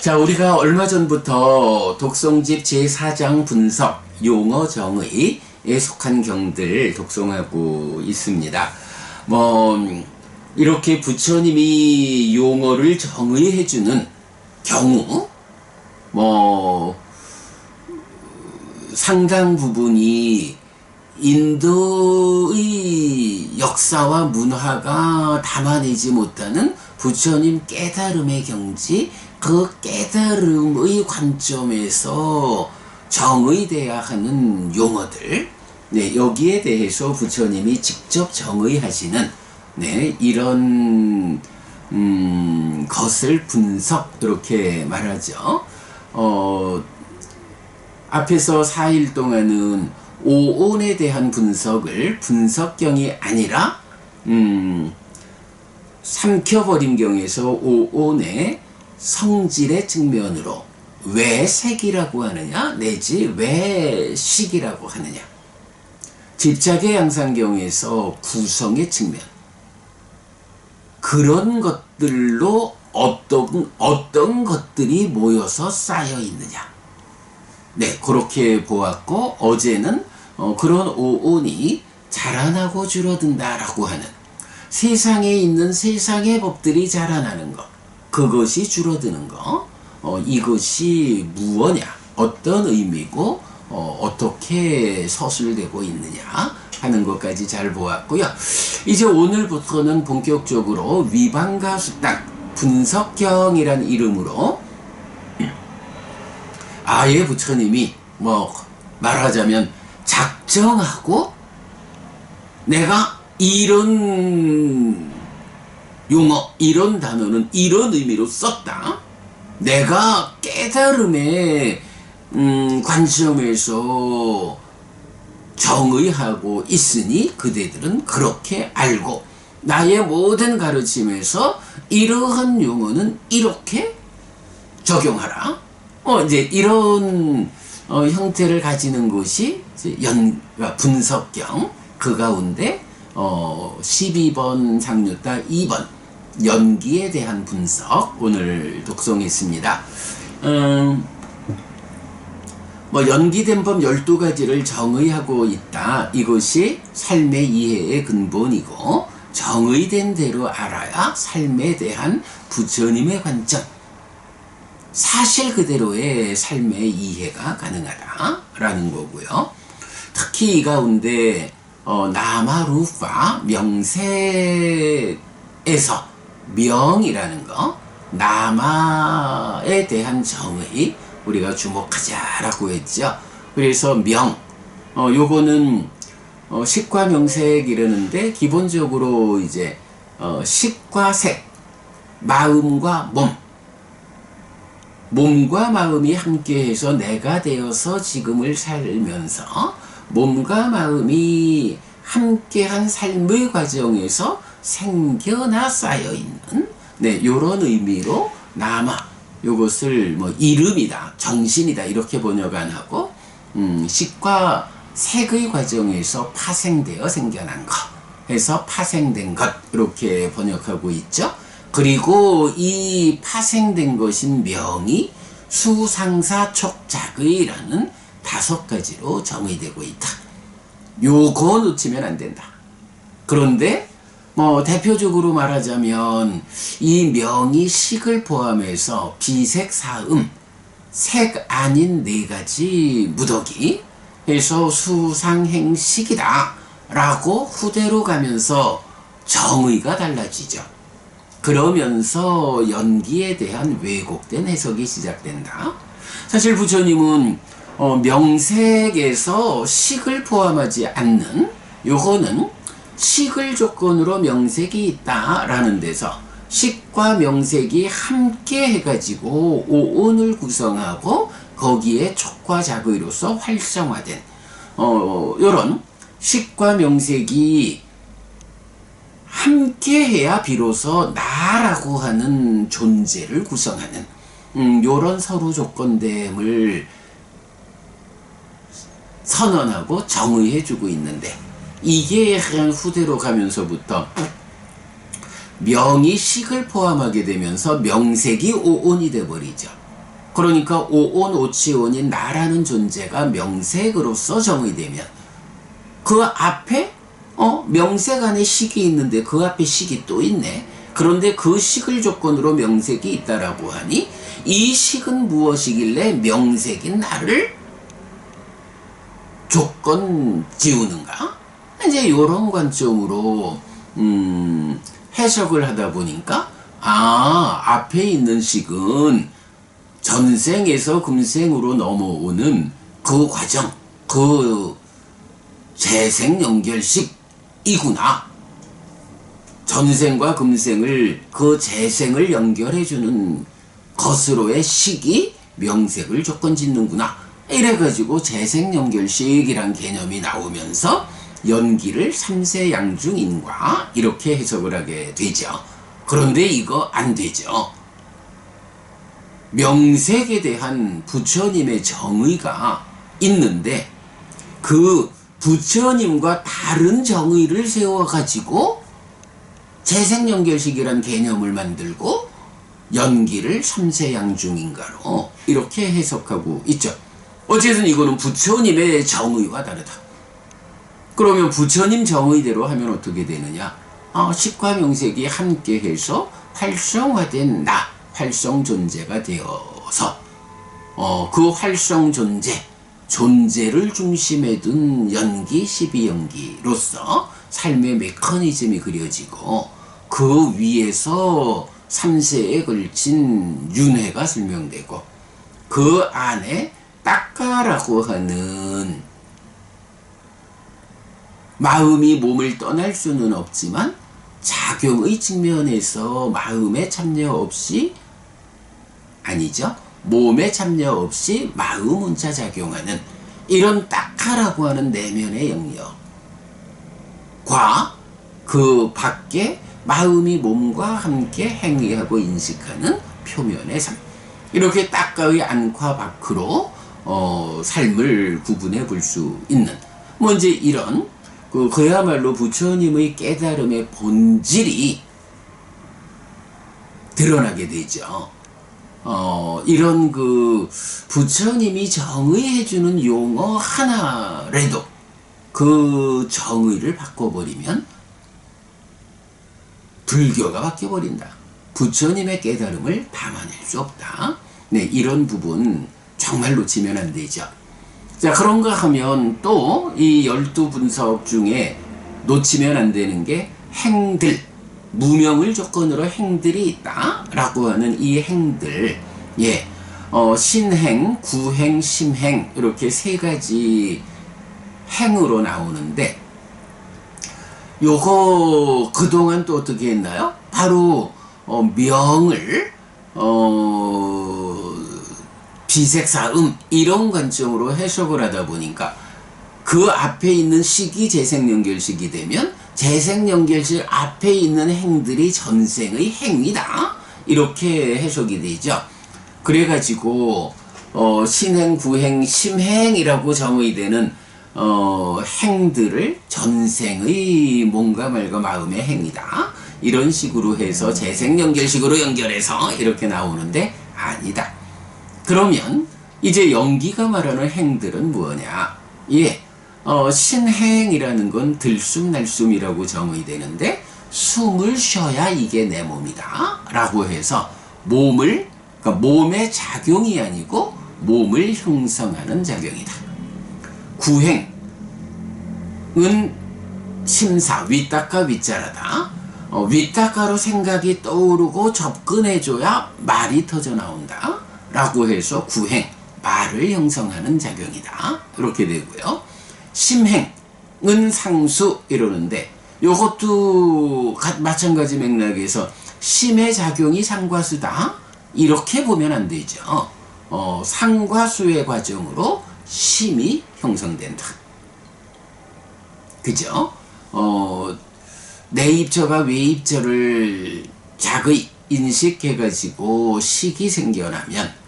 자, 우리가 얼마 전부터 독송집 제4장 분석, 용어 정의에 속한 경들 독송하고 있습니다. 이렇게 부처님이 용어를 정의해주는 경우, 상당 부분이 인도의 역사와 문화가 담아내지 못하는 부처님 깨달음의 경지, 그 깨달음의 관점에서 정의돼야 하는 용어들, 여기에 대해서 부처님이 직접 정의하시는 이런 것을 분석, 이렇게 말하죠. 앞에서 4일 동안은 오온에 대한 분석을 분석경이 아니라 삼켜버림경에서 오온의 성질의 측면으로 왜 색이라고 하느냐 내지 왜 식이라고 하느냐, 집착의 양상경에서 구성의 측면, 그런 것들로 어떤 것들이 모여서 쌓여 있느냐, 그렇게 보았고, 어제는 그런 오온이 자라나고 줄어든다라고 하는, 세상에 있는 세상의 법들이 자라나는 것, 그것이 줄어드는 것, 이것이 무엇냐, 어떤 의미고 어떻게 서술되고 있느냐 하는 것까지 잘 보았고요. 이제 오늘부터는 본격적으로 위방가수당 분석경이란 이름으로 아예 부처님이 말하자면 작정하고 내가 이런 용어, 이런 단어는 이런 의미로 썼다, 내가 깨달음의 관점에서 정의하고 있으니 그대들은 그렇게 알고, 나의 모든 가르침에서 이러한 용어는 이렇게 적용하라, 이제 이런 형태를 가지는 것이 분석경, 그 가운데 12번 상류따 2번 연기에 대한 분석, 오늘 독송했습니다. 연기된 법 12가지를 정의하고 있다, 이것이 삶의 이해의 근본이고, 정의된 대로 알아야 삶에 대한 부처님의 관점, 사실 그대로의 삶의 이해가 가능하다라는 거고요. 특히 이 가운데 나마루파, 명색에서 명이라는 거, 나마에 대한 정의 우리가 주목하자라고 했죠. 그래서 명, 요거는 식과 명색 이러는데, 기본적으로 이제 식과 색, 마음과 몸과 마음이 함께해서 내가 되어서 지금을 살면서 몸과 마음이 함께한 삶의 과정에서 생겨나 쌓여있는 요런 의미로 나마, 요것을 이름이다, 정신이다 이렇게 번역 안 하고, 식과 색의 과정에서 파생되어 생겨난 것 해서 파생된 것, 이렇게 번역하고 있죠. 그리고 이 파생된 것인 명이 수상사촉작의라는 5가지로 정의되고 있다. 요거 놓치면 안 된다. 그런데 대표적으로 말하자면 이 명이 식을 포함해서 비색사음, 색 아닌 4가지 무더기 해서 수상행식이다 라고 후대로 가면서 정의가 달라지죠. 그러면서 연기에 대한 왜곡된 해석이 시작된다. 사실 부처님은 명색에서 식을 포함하지 않는, 요거는 식을 조건으로 명색이 있다라는 데서 식과 명색이 함께 해가지고 오온을 구성하고 거기에 촉과 작의로서 활성화된 요런 식과 명색이 함께 해야 비로소 나라고 하는 존재를 구성하는 요런 서로 조건됨을 선언하고 정의해주고 있는데, 이게 한 후대로 가면서부터 명이 식을 포함하게 되면서 명색이 오온이 돼버리죠. 그러니까 오온 오치온인 나라는 존재가 명색으로서 정의되면 그 앞에 명색 안에 식이 있는데 그 앞에 식이 또 있네. 그런데 그 식을 조건으로 명색이 있다라고 하니 이 식은 무엇이길래 명색인 나를 조건 지우는가? 이제 이런 관점으로 해석을 하다 보니까 앞에 있는 식은 전생에서 금생으로 넘어오는 그 과정, 그 재생 연결식이구나. 전생과 금생을 그 재생을 연결해주는 것으로의 식이 명색을 조건 짓는구나. 이래가지고 재생 연결식이란 개념이 나오면서 연기를 삼세양중인과 이렇게 해석을 하게 되죠. 그런데 이거 안 되죠. 명색에 대한 부처님의 정의가 있는데 그 부처님과 다른 정의를 세워가지고 재생연결식이란 개념을 만들고 연기를 삼세양중인가로 이렇게 해석하고 있죠. 어쨌든 이거는 부처님의 정의와 다르다. 그러면 부처님 정의대로 하면 어떻게 되느냐? 식과 명색이 함께해서 활성화된 나, 활성 존재가 되어서 그 활성 존재를 중심에 둔 연기 12연기로서 삶의 메커니즘이 그려지고 그 위에서 3세에 걸친 윤회가 설명되고 그 안에 딱가라고 하는 마음이 몸을 떠날 수는 없지만 작용의 측면에서 마음에 참여 없이 아니죠. 몸에 참여 없이 마음 혼자 작용하는 이런 딱하라고 하는 내면의 영역과 그 밖에 마음이 몸과 함께 행위하고 인식하는 표면의 삶. 이렇게 딱가의 안과 밖으로 삶을 구분해 볼 수 있는 이제 이런 그야말로 부처님의 깨달음의 본질이 드러나게 되죠. 이런 부처님이 정의해주는 용어 하나라도 그 정의를 바꿔버리면 불교가 바뀌어버린다. 부처님의 깨달음을 담아낼 수 없다. 네, 이런 부분 정말 놓치면 안 되죠. 자, 그런가 하면 또 이 12분석 중에 놓치면 안 되는 게 행들, 무명을 조건으로 행들이 있다 라고 하는 이 행들, 신행, 구행, 심행 이렇게 세 가지 행으로 나오는데 요거 그동안 또 어떻게 했나요? 바로 명을 비색사음 이런 관점으로 해석을 하다 보니까 그 앞에 있는 식이 재생연결식이 되면 재생연결식 앞에 있는 행들이 전생의 행위다 이렇게 해석이 되죠. 그래가지고 신행, 구행, 심행이라고 정의되는 행들을 전생의 뭔가 말과 마음의 행위다 이런 식으로 해서 재생연결식으로 연결해서 이렇게 나오는데 아니다. 그러면 이제 연기가 말하는 행들은 뭐냐? 신행이라는 건 들숨날숨이라고 정의되는데 숨을 쉬어야 이게 내 몸이다 라고 해서 그러니까 몸의 작용이 아니고 몸을 형성하는 작용이다. 구행은 심사, 윗닦아 윗자라다. 윗닦아로 생각이 떠오르고 접근해줘야 말이 터져 나온다 라고 해서 구행, 말을 형성하는 작용이다 이렇게 되고요. 심행은 상수 이러는데 이것도 마찬가지 맥락에서 심의 작용이 상과수다 이렇게 보면 안 되죠. 상과수의 과정으로 심이 형성된다. 그죠? 내입처가 외입처를 자의 인식해가지고 식이 생겨나면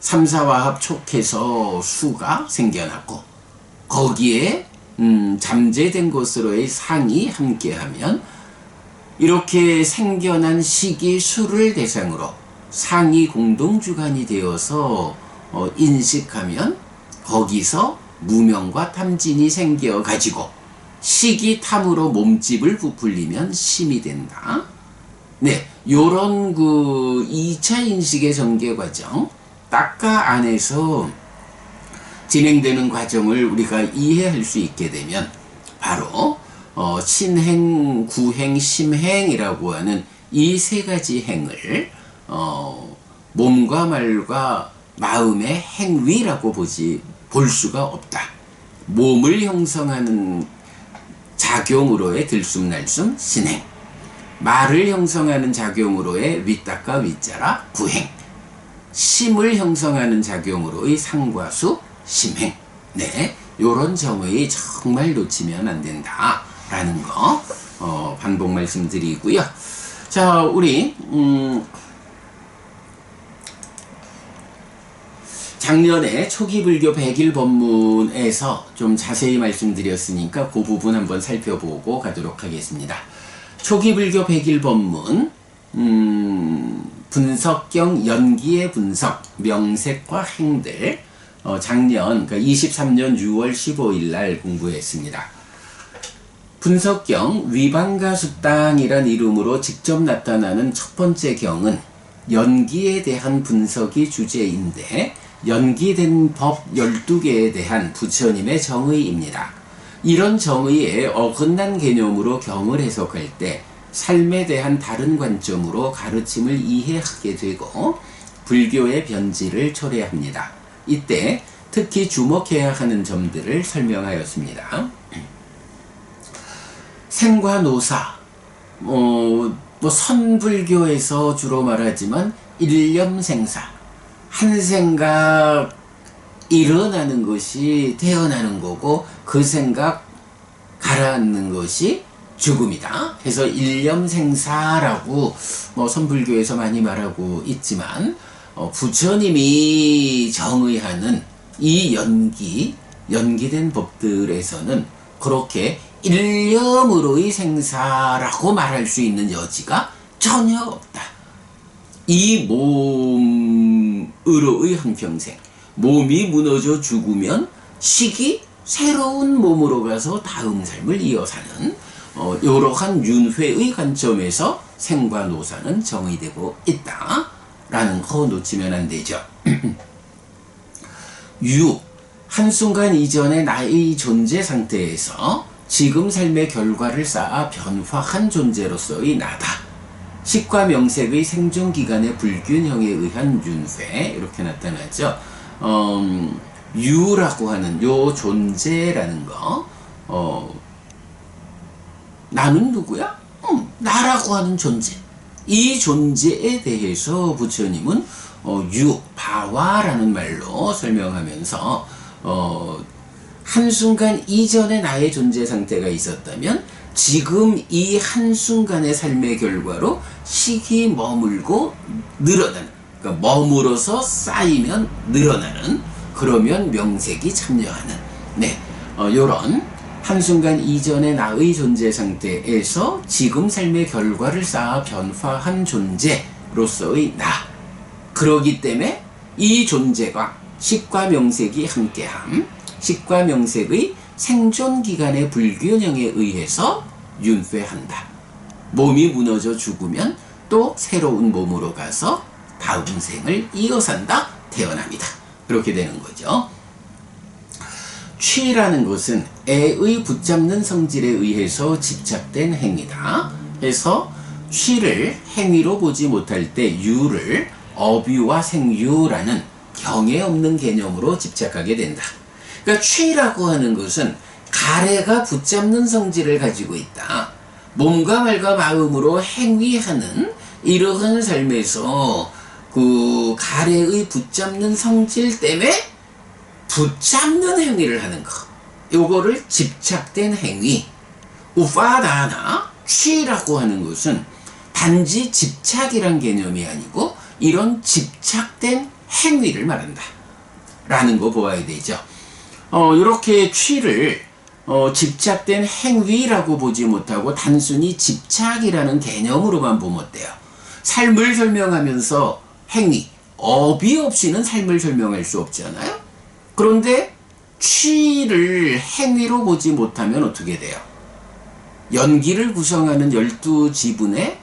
삼사화합 촉해서 수가 생겨나고 거기에 잠재된 것으로의 상이 함께하면 이렇게 생겨난 식이 수를 대상으로 상위 공동주관이 되어서 인식하면 거기서 무명과 탐진이 생겨가지고 식이 탐으로 몸집을 부풀리면 심이 된다. 네, 요런 그 2차 인식의 전개 과정, 딱가 안에서 진행되는 과정을 우리가 이해할 수 있게 되면 바로 신행, 구행, 심행이라고 하는 이 세 가지 행을 몸과 말과 마음의 행위라고 볼 수가 없다. 몸을 형성하는 작용으로의 들숨날숨 신행, 말을 형성하는 작용으로의 위딱과 위자라 구행, 심을 형성하는 작용으로의 상과수 심행. 네, 요런 점의 정말 놓치면 안 된다라는 거 반복 말씀드리고요. 자, 우리 작년에 초기 불교 100일 법문에서 좀 자세히 말씀드렸으니까 그 부분 한번 살펴보고 가도록 하겠습니다. 초기 불교 100일 법문, 분석경 연기의 분석, 명색과 행들, 작년, 그러니까 23년 6월 15일 날 공부했습니다. 분석경 위반가수땅이란 이름으로 직접 나타나는 첫 번째 경은 연기에 대한 분석이 주제인데 연기된 법 12개에 대한 부처님의 정의입니다. 이런 정의에 어긋난 개념으로 경을 해석할 때 삶에 대한 다른 관점으로 가르침을 이해하게 되고 불교의 변질을 초래합니다. 이때 특히 주목해야 하는 점들을 설명하였습니다. 생과노사, 선불교에서 주로 말하지만 일념생사, 한 생각 일어나는 것이 태어나는 거고 그 생각 가라앉는 것이 죽음이다. 그래서 일념생사라고 선불교에서 많이 말하고 있지만 부처님이 정의하는 이 연기된 법들에서는 그렇게 일념으로의 생사라고 말할 수 있는 여지가 전혀 없다. 이 몸으로의 한평생, 몸이 무너져 죽으면 식이 새로운 몸으로 가서 다음 삶을 이어사는 이러한 윤회의 관점에서 생과 노사는 정의되고 있다라는 거 놓치면 안 되죠. 한순간 이전의 나의 존재 상태에서 지금 삶의 결과를 쌓아 변화한 존재로서의 나다. 식과 명색의 생존기간의 불균형에 의한 윤회, 이렇게 나타나죠. 유라고 하는 요 존재라는 거, 나는 누구야? 나라고 하는 존재. 이 존재에 대해서 부처님은 바와라는 말로 설명하면서 한순간 이전에 나의 존재 상태가 있었다면 지금 이 한순간의 삶의 결과로 식이 머물고 늘어나는, 그러니까 머물어서 쌓이면 늘어나는, 그러면 명색이 참여하는, 요런 한순간 이전의 나의 존재 상태에서 지금 삶의 결과를 쌓아 변화한 존재로서의 나. 그러기 때문에 이 존재가 식과 명색이 함께함, 식과 명색의 생존기간의 불균형에 의해서 윤회한다. 몸이 무너져 죽으면 또 새로운 몸으로 가서 다음 생을 이어산다. 태어납니다. 그렇게 되는 거죠. 취라는 것은 애의 붙잡는 성질에 의해서 집착된 행위다. 그래서 취를 행위로 보지 못할 때 유를 업유와 생유라는 경에 없는 개념으로 집착하게 된다. 그러니까 취라고 하는 것은 가래가 붙잡는 성질을 가지고 있다. 몸과 말과 마음으로 행위하는 이러한 삶에서 그 가래의 붙잡는 성질 때문에 붙잡는 행위를 하는 것. 요거를 집착된 행위. 우파다나 취라고 하는 것은 단지 집착이란 개념이 아니고 이런 집착된 행위를 말한다. 라는 거 보아야 되죠. 이렇게 취를 집착된 행위라고 보지 못하고 단순히 집착이라는 개념으로만 보면 어때요? 삶을 설명하면서 행위, 업이 없이는 삶을 설명할 수 없잖아요. 그런데 취를 행위로 보지 못하면 어떻게 돼요? 연기를 구성하는 12지분에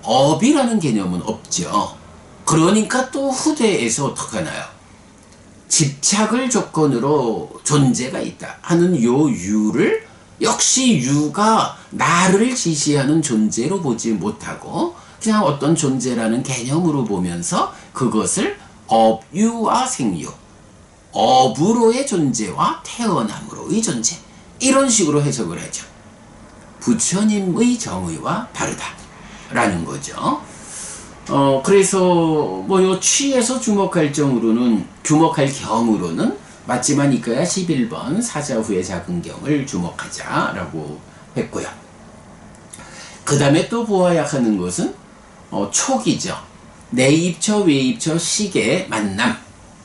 업이라는 개념은 없죠. 그러니까 또 후대에서 어떡하나요? 집착을 조건으로 존재가 있다 하는 요 유를 역시 유가 나를 지시하는 존재로 보지 못하고 그냥 어떤 존재라는 개념으로 보면서 그것을 업유와 생유, 업으로의 존재와 태어남으로의 존재, 이런 식으로 해석을 하죠. 부처님의 정의와 다르다라는 거죠. 그래서 뭐 요 취에서 주목할 경우로는 맞지만 이거야 11번 사자후의 작은경을 주목하자라고 했고요. 그 다음에 또 보아야 하는 것은 촉이죠. 내입처, 외입처, 식의 만남,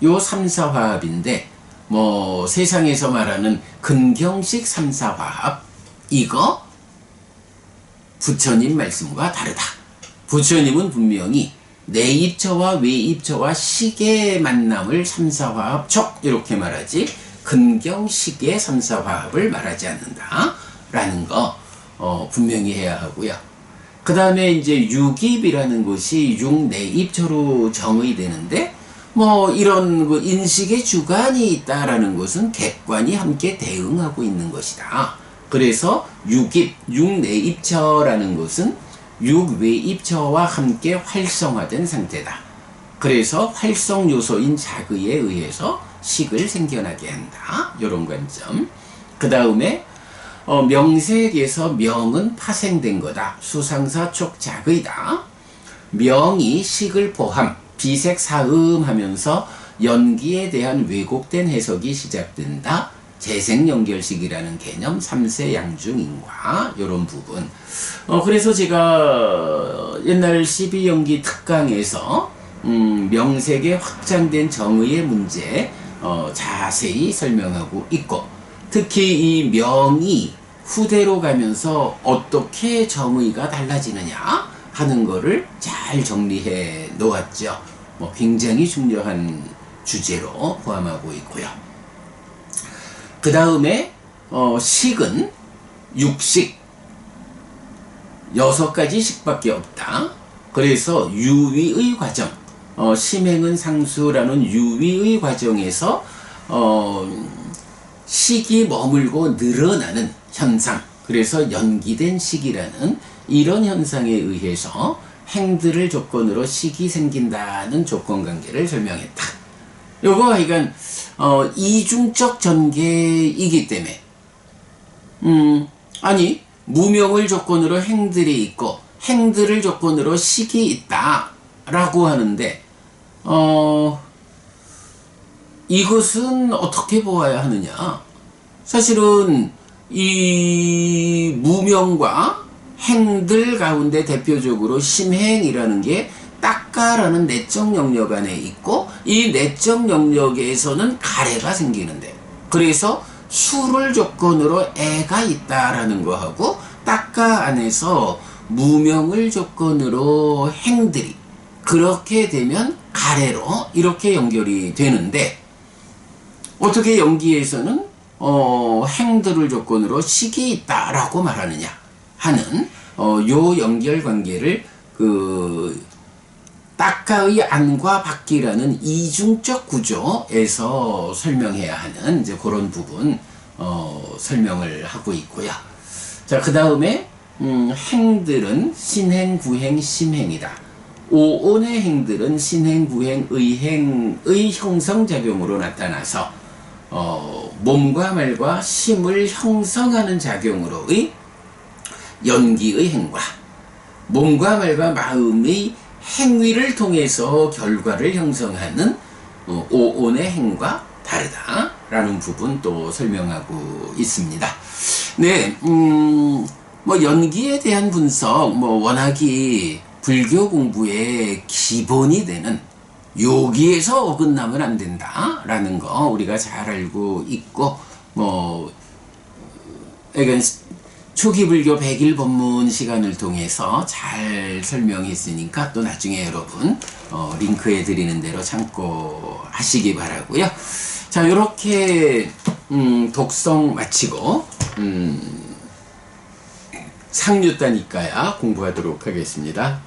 요 3사화합인데 뭐 세상에서 말하는 근경식 3사화합, 이거 부처님 말씀과 다르다. 부처님은 분명히 내입처와 외입처와 식의 만남을 3사화합 촉 이렇게 말하지 근경식의 3사화합을 말하지 않는다 라는 거 분명히 해야 하고요. 그 다음에 이제 육입이라는 것이 육내입처로 정의되는데 뭐 이런 그 인식의 주관이 있다라는 것은 객관이 함께 대응하고 있는 것이다. 그래서 육입, 육내입처라는 것은 육외입처와 함께 활성화된 상태다. 그래서 활성 요소인 자의에 의해서 식을 생겨나게 한다. 이런 관점. 그 다음에 명색에서 명은 파생된 거다. 수상사 촉자의다. 명이 식을 포함, 비색사음하면서 연기에 대한 왜곡된 해석이 시작된다. 재생연결식이라는 개념, 3세 양중인과 이런 부분. 그래서 제가 옛날 12연기 특강에서 명색의 확장된 정의의 문제 자세히 설명하고 있고, 특히 이 명이 후대로 가면서 어떻게 정의가 달라지느냐 하는 거를 잘 정리해 놓았죠. 뭐 굉장히 중요한 주제로 포함하고 있고요. 그 다음에 식은 육식, 6가지 식밖에 없다. 그래서 유위의 과정, 심행은 상수라는 유위의 과정에서 식이 머물고 늘어나는 현상, 그래서 연기된 식이라는 이런 현상에 의해서 행들을 조건으로 식이 생긴다는 조건관계를 설명했다. 요거 하여간 이중적 전개이기 때문에 아니 무명을 조건으로 행들이 있고 행들을 조건으로 식이 있다 라고 하는데 이것은 어떻게 보아야 하느냐. 사실은 이 무명과 행들 가운데 대표적으로 심행이라는 게 딱가라는 내적 영역 안에 있고, 이 내적 영역에서는 가래가 생기는데, 그래서 수를 조건으로 애가 있다라는 거하고 딱가 안에서 무명을 조건으로 행들이, 그렇게 되면 가래로 이렇게 연결이 되는데, 어떻게 연기에서는 행들을 조건으로 식이 있다라고 말하느냐 하는 요 연결 관계를 딱가의 안과 밖이라는 이중적 구조에서 설명해야 하는 이제 그런 부분 설명을 하고 있고요. 자, 그 다음에 행들은 신행, 구행, 심행이다. 오온의 행들은 신행, 구행, 의행의 형성작용으로 나타나서 몸과 말과 심을 형성하는 작용으로의 연기의 행과, 몸과 말과 마음의 행위를 통해서 결과를 형성하는 오온의 행과 다르다라는 부분 또 설명하고 있습니다. 네, 뭐 연기에 대한 분석, 뭐 워낙이 불교 공부의 기본이 되는, 여기에서 어긋나면 안 된다라는 거 우리가 잘 알고 있고, 뭐 초기 불교 100일 법문 시간을 통해서 잘 설명했으니까 또 나중에 여러분 링크해 드리는 대로 참고하시기 바라고요. 자, 요렇게 독성 마치고 상류다니까야 공부하도록 하겠습니다.